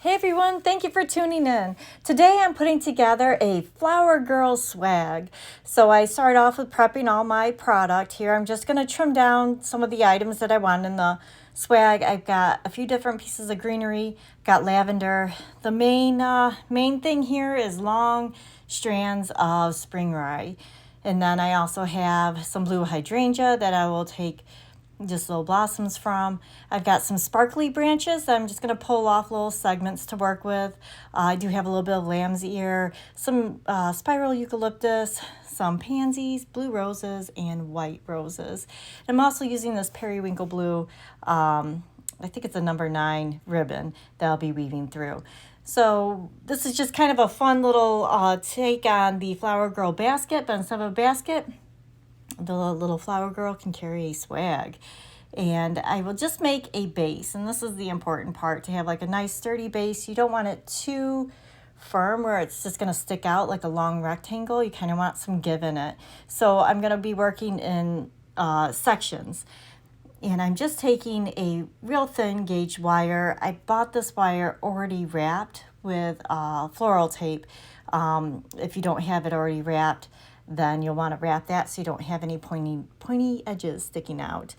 Hey everyone, thank you for tuning in. Today I'm putting together a Flower Girl swag. So I start off with prepping all my product here. I'm just going to trim down some of the items that I want in the swag. I've got a few different pieces of greenery, got lavender. The main thing here is long strands of spring rye. And then I also have some blue hydrangea that I will take just little blossoms from. I've got some sparkly branches that I'm just going to pull off little segments to work with. I do have a little bit of lamb's ear, some spiral eucalyptus, some pansies, blue roses, and white roses. And I'm also using this periwinkle blue, I think it's a number 9 ribbon that I'll be weaving through. So this is just kind of a fun little take on the Flower Girl basket, but instead of a basket, the little flower girl can carry a swag. And I will just make a base, and this is the important part, to have like a nice sturdy base. You don't want it too firm where it's just going to stick out like a long rectangle. You kind of want some give in it. So I'm going to be working in sections. And I'm just taking a real thin gauge wire. I bought this wire already wrapped with floral tape. If you don't have it already wrapped, then you'll want to wrap that so you don't have any pointy edges sticking out.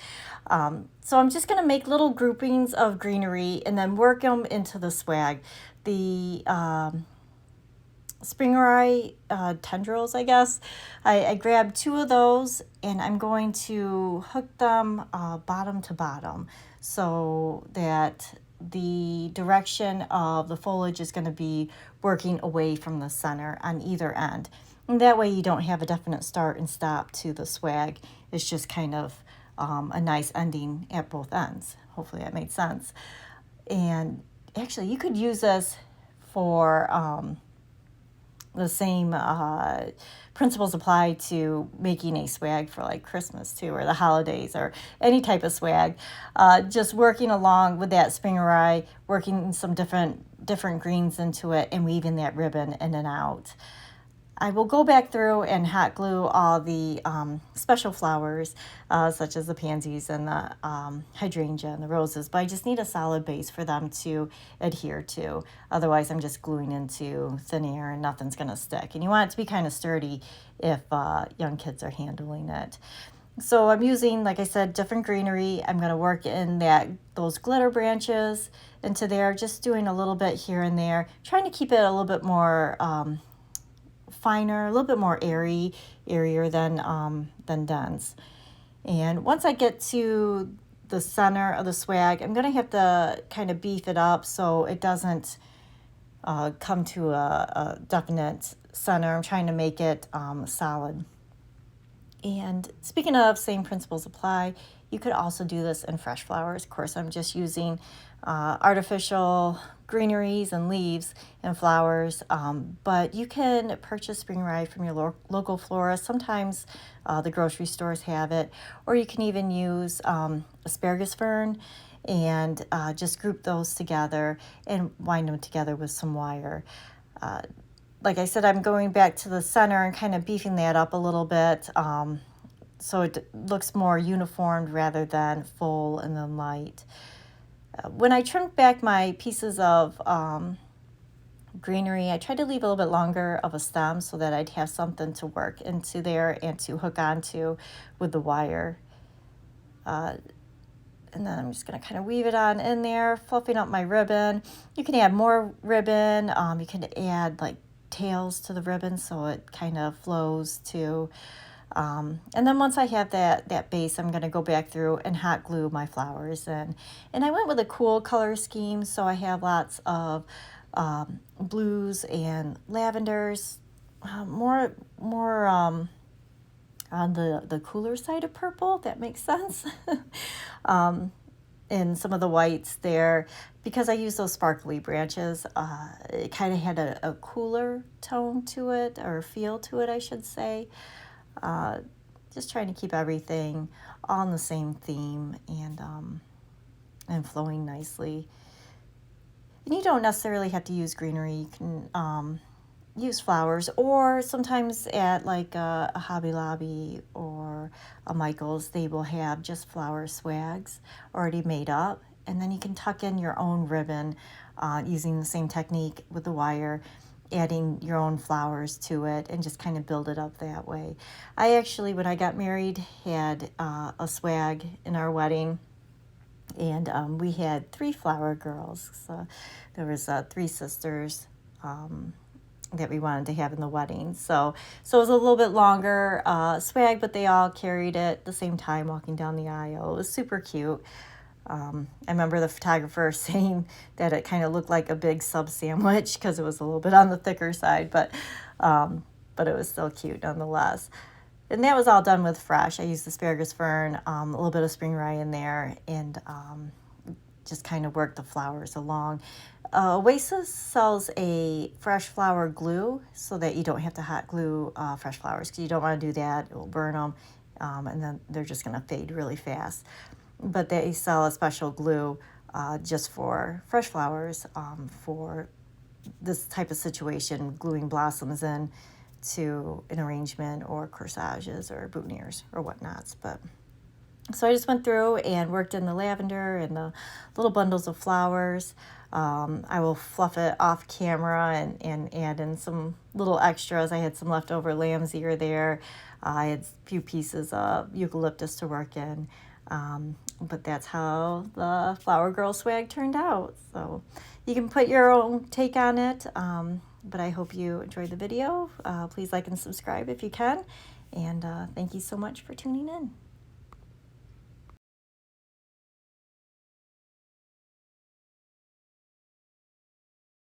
So I'm just going to make little groupings of greenery and then work them into the swag. The spring rye tendrils, I guess. I grabbed 2 of those and I'm going to hook them bottom to bottom so that the direction of the foliage is going to be working away from the center on either end. And that way you don't have a definite start and stop to the swag. It's just kind of a nice ending at both ends. Hopefully that made sense. And actually you could use this for the same principles apply to making a swag for like Christmas too, or the holidays, or any type of swag. Just working along with that spring rye, working some different greens into it and weaving that ribbon in and out. I will go back through and hot glue all the special flowers, such as the pansies and the hydrangea and the roses, but I just need a solid base for them to adhere to. Otherwise, I'm just gluing into thin air and nothing's going to stick. And you want it to be kind of sturdy if young kids are handling it. So I'm using, like I said, different greenery. I'm going to work in those glitter branches into there, just doing a little bit here and there, trying to keep it a little bit more finer, a little bit more airier than dense. And once I get to the center of the swag, I'm going to have to kind of beef it up so it doesn't come to a definite center. I'm trying to make it solid. And speaking of same principles apply, you could also do this in fresh flowers. Of course, I'm just using artificial greeneries and leaves and flowers, but you can purchase spring rye from your local florist. Sometimes the grocery stores have it, or you can even use asparagus fern and just group those together and wind them together with some wire. Like I said, I'm going back to the center and kind of beefing that up a little bit so it looks more uniformed rather than full and then light. When I trimmed back my pieces of greenery, I tried to leave a little bit longer of a stem so that I'd have something to work into there and to hook onto with the wire. And then I'm just going to kind of weave it on in there, fluffing up my ribbon. You can add more ribbon. You can add like tails to the ribbon so it kind of flows too. And then once I have that base, I'm going to go back through and hot glue my flowers in. And I went with a cool color scheme, so I have lots of blues and lavenders, more on the cooler side of purple, if that makes sense. And some of the whites there, because I use those sparkly branches, it kind of had a cooler tone to it, or feel to it, I should say. Just trying to keep everything on the same theme and flowing nicely. And you don't necessarily have to use greenery. You can use flowers, or sometimes at like a Hobby Lobby or a Michael's, they will have just flower swags already made up, and then you can tuck in your own ribbon using the same technique with the wire, adding your own flowers to it, and just kind of build it up that way. I actually, when I got married, had a swag in our wedding, and we had 3 flower girls. So there was 3 sisters that we wanted to have in the wedding. So it was a little bit longer swag, but they all carried it at the same time walking down the aisle. It was super cute. I remember the photographer saying that it kind of looked like a big sub sandwich because it was a little bit on the thicker side, but it was still cute nonetheless. And that was all done with fresh. I used asparagus fern, a little bit of spring rye in there, and just kind of worked the flowers along. Oasis sells a fresh flower glue so that you don't have to hot glue fresh flowers, because you don't want to do that. It will burn them, and then they're just going to fade really fast. But they sell a special glue just for fresh flowers for this type of situation, gluing blossoms in to an arrangement or corsages or boutonnieres or whatnots. But so I just went through and worked in the lavender and the little bundles of flowers. I will fluff it off camera and add in some little extras. I had some leftover lamb's ear there. I had a few pieces of eucalyptus to work in. But that's how the Flower Girl swag turned out. So you can put your own take on it. But I hope you enjoyed the video. Please like and subscribe if you can. And thank you so much for tuning in.